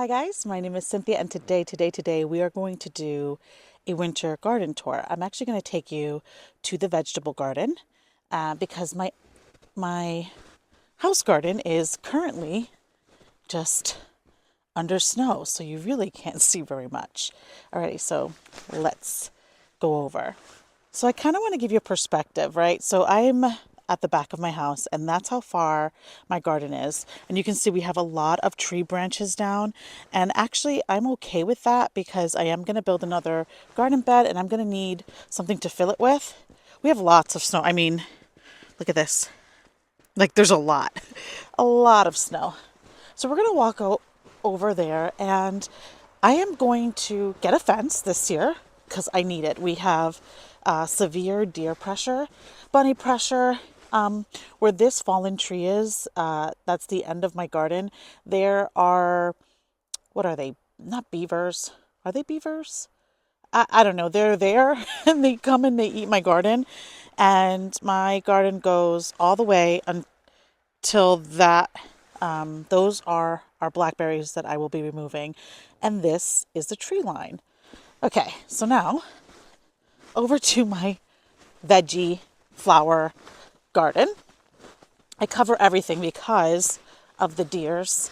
Hi guys, my name is Cynthia and today we are going to do a winter garden tour. I'm actually going to take you to the vegetable garden because my house garden is currently just under snow, so you really can't see very much. Alrighty, so let's go over. So I kind of want to give you a perspective, right? So I'm at the back of my house, and that's how far my garden is. And you can see we have a lot of tree branches down. And actually, I'm okay with that because I am going to build another garden bed and I'm going to need something to fill it with. We have lots of snow. I mean, look at this. Like, there's a lot of snow. So we're going to over there, and I am going to get a fence this year because I need it. We have severe deer pressure, bunny pressure. Where this fallen tree is, that's the end of my garden. There are, what are they? Not beavers. Are they beavers? I don't know. They're there and they come and they eat my garden. And my garden goes all the way until that. Those are our blackberries that I will be removing. And this is the tree line. Okay, so now over to my veggie flower garden. I cover everything because of the deers.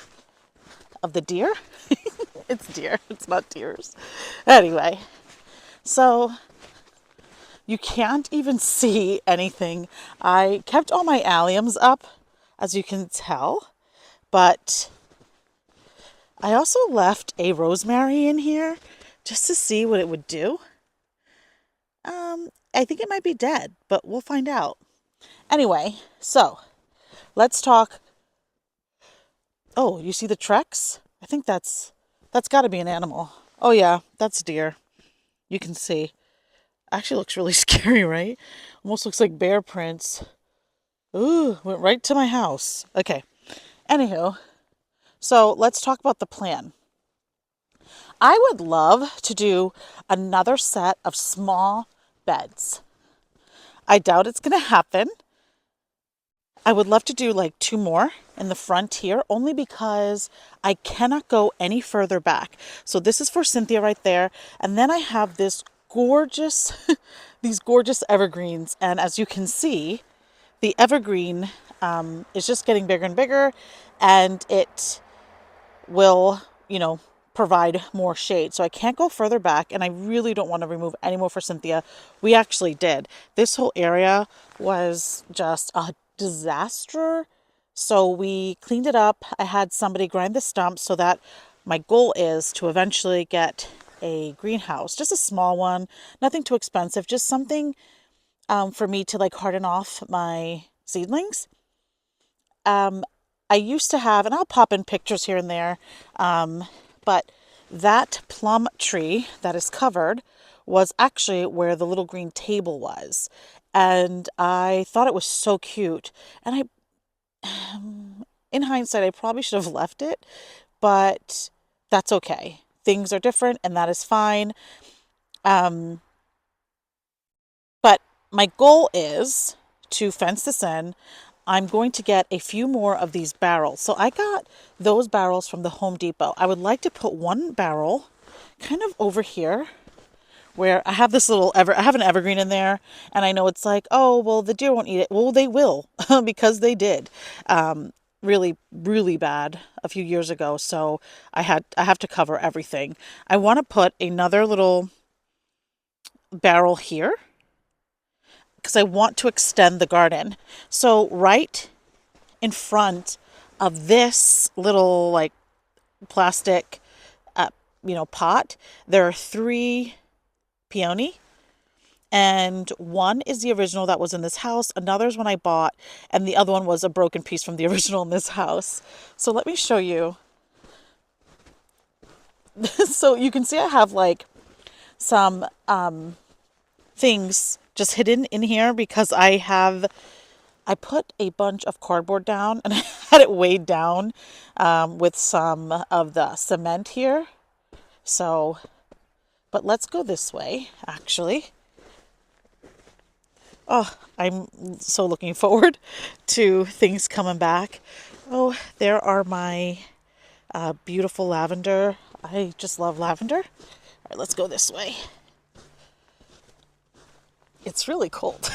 Of the deer? It's deer, it's not deers. Anyway, so you can't even see anything. I kept all my alliums up, as you can tell, but I also left a rosemary in here just to see what it would do. I think it might be dead, but we'll find out. Anyway, so let's talk. Oh, you see the treks? I think that's got to be an animal. Oh yeah, that's deer. You can see. Actually looks really scary, right? Almost looks like bear prints. Ooh, went right to my house. Okay. Anywho, so let's talk about the plan. I would love to do another set of small beds. I doubt it's going to happen. I would love to do like two more in the front here, only because I cannot go any further back. So this is for Cynthia right there. And then I have this gorgeous, these gorgeous evergreens. And as you can see, the evergreen is just getting bigger and bigger, and it will, provide more shade. So I can't go further back, and I really don't want to remove any more for Cynthia. We actually did. This whole area was just a disaster. So we cleaned it up. I had somebody grind the stumps so that my goal is to eventually get a greenhouse, just a small one, nothing too expensive, just something for me to like harden off my seedlings. I used to have, and I'll pop in pictures here and there, but that plum tree that is covered was actually where the little green table was. And I thought it was so cute. And in hindsight, I probably should have left it, but that's okay. Things are different, and that is fine. Um, but my goal is to fence this in. I'm going to get a few more of these barrels. So I got those barrels from the Home Depot. I would like to put one barrel kind of over here where I have this I have an evergreen in there, and I know it's like, oh, well, the deer won't eat it. Well, they will because they did. Really, really bad a few years ago. So I have to cover everything. I want to put another little barrel here because I want to extend the garden. So right in front of this little like plastic, pot, there are three peony, and one is the original that was in this house. Another is one I bought, and the other one was a broken piece from the original in this house. So let me show you. So you can see I have like some things just hidden in here because I put a bunch of cardboard down and I had it weighed down with some of the cement here. So, but let's go this way, actually. Oh, I'm so looking forward to things coming back. Oh, there are my Beautiful lavender. I just love lavender. All right, let's go this way. It's really cold.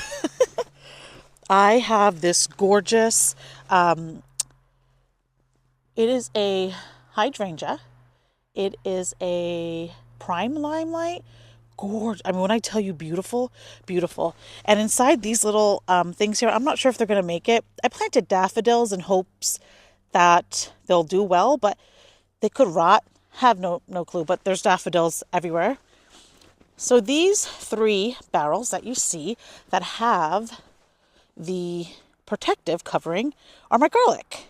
I have this gorgeous, it is a hydrangea. It is a prime limelight. Gorgeous. I mean, when I tell you beautiful, beautiful. And inside these little things here, I'm not sure if they're going to make it. I planted daffodils in hopes that they'll do well, but they could rot. Have no clue, but there's daffodils everywhere. So these 3 barrels that you see that have the protective covering are my garlic.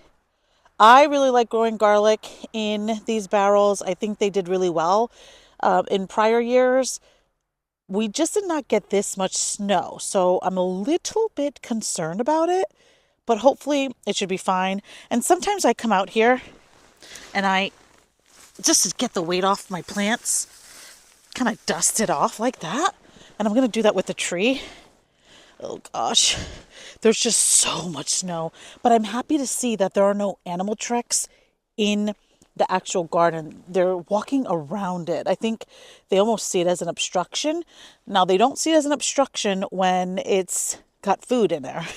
I really like growing garlic in these barrels. I think they did really well. In prior years, we just did not get this much snow, so I'm a little bit concerned about it, but hopefully it should be fine. And sometimes I come out here and I, just to get the weight off my plants, kind of dust it off like that. And I'm going to do that with the tree. Oh gosh, there's just so much snow. But I'm happy to see that there are no animal tracks in the actual garden. They're walking around it. I think they almost see it as an obstruction. Now, they don't see it as an obstruction when it's got food in there.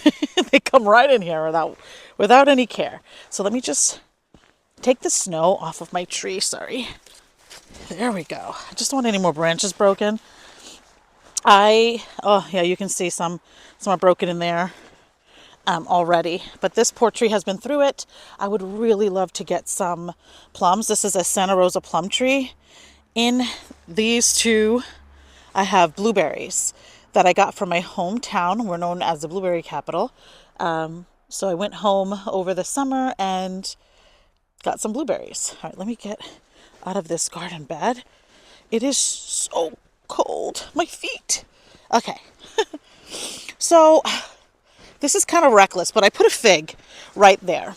They come right in here without any care. So let me just take the snow off of my tree. Sorry. There we go. I just don't want any more branches broken. Oh yeah, you can see some are broken in there already. But this poor tree has been through it. I would really love to get some plums. This is a Santa Rosa plum tree. In these 2, I have blueberries that I got from my hometown. We're known as the blueberry capital. So I went home over the summer and got some blueberries. All right, let me get out of this garden bed. It is so cold. My feet. Okay. So this is kind of reckless, but I put a fig right there.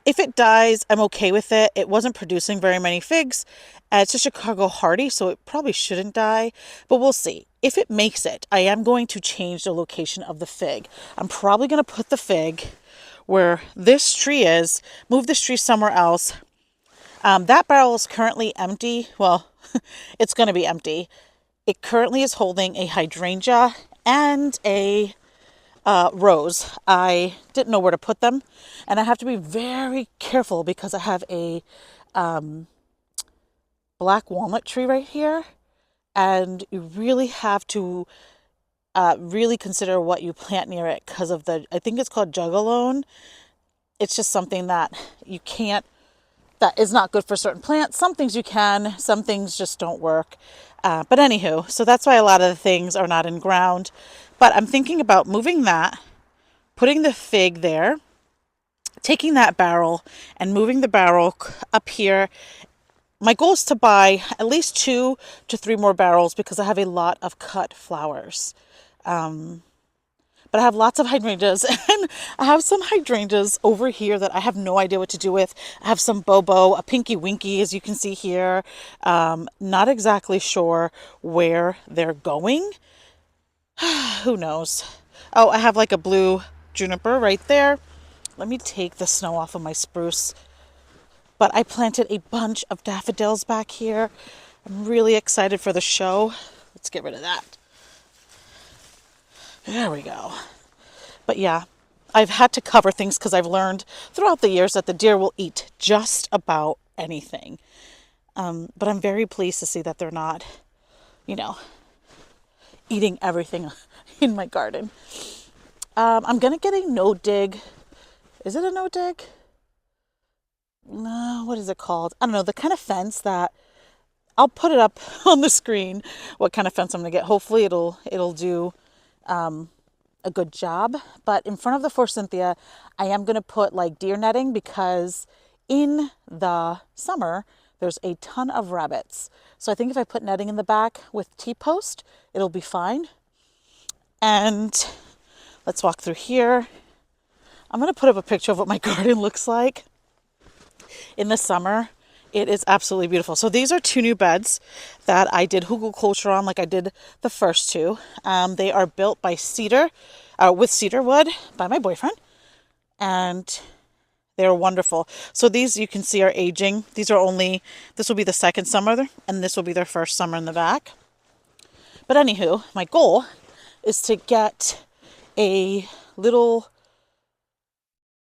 If it dies, I'm okay with it. It wasn't producing very many figs. It's a Chicago hardy, so it probably shouldn't die, but we'll see. If it makes it, I am going to change the location of the fig. I'm probably going to put the fig where this tree is, move this tree somewhere else. That barrel is currently empty. Well, it's going to be empty. It currently is holding a hydrangea and a rose. I didn't know where to put them, and I have to be very careful because I have a black walnut tree right here, and you really have to really consider what you plant near it because of I think it's called jugalone. It's just something that you can't, that is not good for certain plants. Some things you can, some things just don't work. But anywho, so that's why a lot of the things are not in ground. But I'm thinking about moving that, putting the fig there, taking that barrel and moving the barrel up here. My goal is to buy at least 2 to 3 more barrels because I have a lot of cut flowers. But I have lots of hydrangeas, and I have some hydrangeas over here that I have no idea what to do with. I have some bobo, a pinky winky, as you can see here. Not exactly sure where they're going. Who knows? Oh, I have like a blue juniper right there. Let me take the snow off of my spruce. But I planted a bunch of daffodils back here. I'm really excited for the show. Let's get rid of that. There we go. But yeah, I've had to cover things because I've learned throughout the years that the deer will eat just about anything. But I'm very pleased to see that they're not, eating everything in my garden. I'm going to get a no dig. Is it a no dig? No, what is it called? I don't know. The kind of fence that I'll put it up on the screen. What kind of fence I'm going to get? Hopefully it'll do a good job. But in front of the forsythia, I am going to put like deer netting because in the summer there's a ton of rabbits. So I think if I put netting in the back with T-post, it'll be fine. And let's walk through here. I'm going to put up a picture of what my garden looks like in the summer. It is absolutely beautiful. So these are 2 new beds that I did hugelkultur on like I did the first 2. They are built by with cedar wood by my boyfriend. And They're wonderful. So these you can see are aging. These are only, this will be the second summer and this will be their first summer in the back. But anywho, my goal is to get a little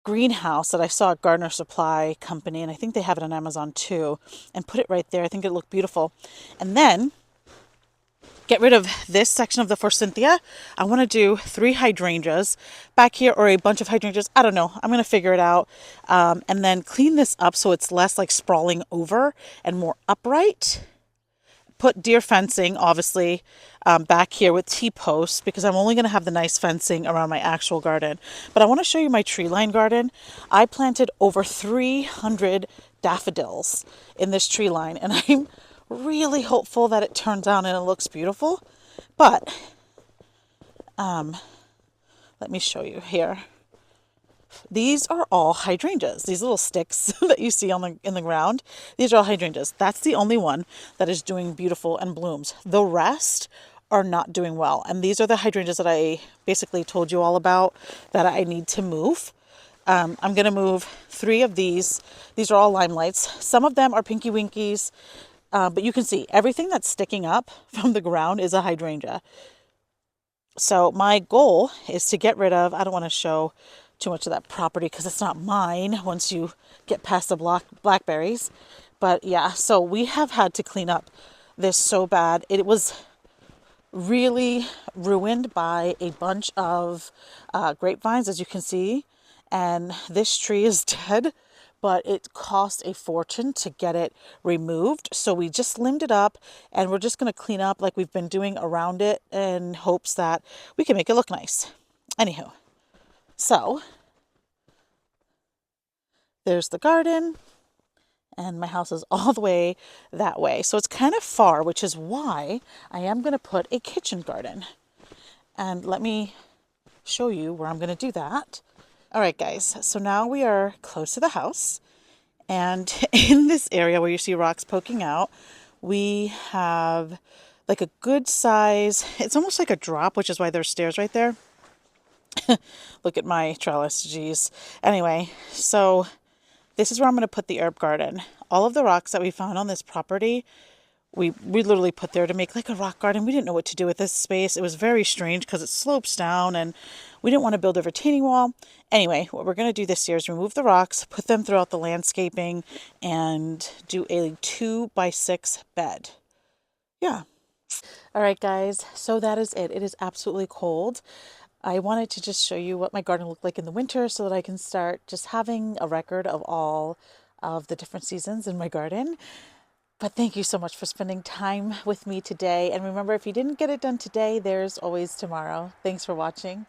greenhouse that I saw at Gardener Supply Company, and I think they have it on Amazon too, and put it right there. I think it looked beautiful. And then get rid of this section of the forsythia. I want to do 3 hydrangeas back here, or a bunch of hydrangeas. I don't know. I'm going to figure it out. And then clean this up so it's less like sprawling over and more upright. Put deer fencing, obviously, back here with T-posts, because I'm only going to have the nice fencing around my actual garden. But I want to show you my tree line garden. I planted over 300 daffodils in this tree line, and I'm really hopeful that it turns out and it looks beautiful. But let me show you here. These are all hydrangeas. These little sticks that you see on in the ground, these are all hydrangeas. That's the only one that is doing beautiful and blooms. The rest are not doing well. And these are the hydrangeas that I basically told you all about that I need to move. I'm going to move 3 of these. These are all limelights. Some of them are pinky winkies, but you can see everything that's sticking up from the ground is a hydrangea. So my goal is to get rid of, I don't want to show too much of that property because it's not mine once you get past the blackberries. But yeah, so we have had to clean up this so bad. It was really ruined by a bunch of grapevines, as you can see. And this tree is dead, but it cost a fortune to get it removed. So we just limbed it up and we're just going to clean up like we've been doing around it in hopes that we can make it look nice. Anywho, so there's the garden and my house is all the way that way. So it's kind of far, which is why I am going to put a kitchen garden. And let me show you where I'm going to do that. All right, guys, so now we are close to the house, and in this area where you see rocks poking out, we have like a good size, it's almost like a drop, which is why there's stairs right there. Look at my trellis, geez. Anyway, so this is where I'm going to put the herb garden. All of the rocks that we found on this property, we literally put there to make like a rock garden. We didn't know what to do with this space. It was very strange because it slopes down and we didn't want to build a retaining wall. Anyway, what we're going to do this year is remove the rocks, put them throughout the landscaping, and do a 2x6 bed. Yeah. All right, guys, so that is it. It is absolutely cold. I wanted to just show you what my garden looked like in the winter so that I can start just having a record of all of the different seasons in my garden. But thank you so much for spending time with me today. And remember, if you didn't get it done today, there's always tomorrow. Thanks for watching.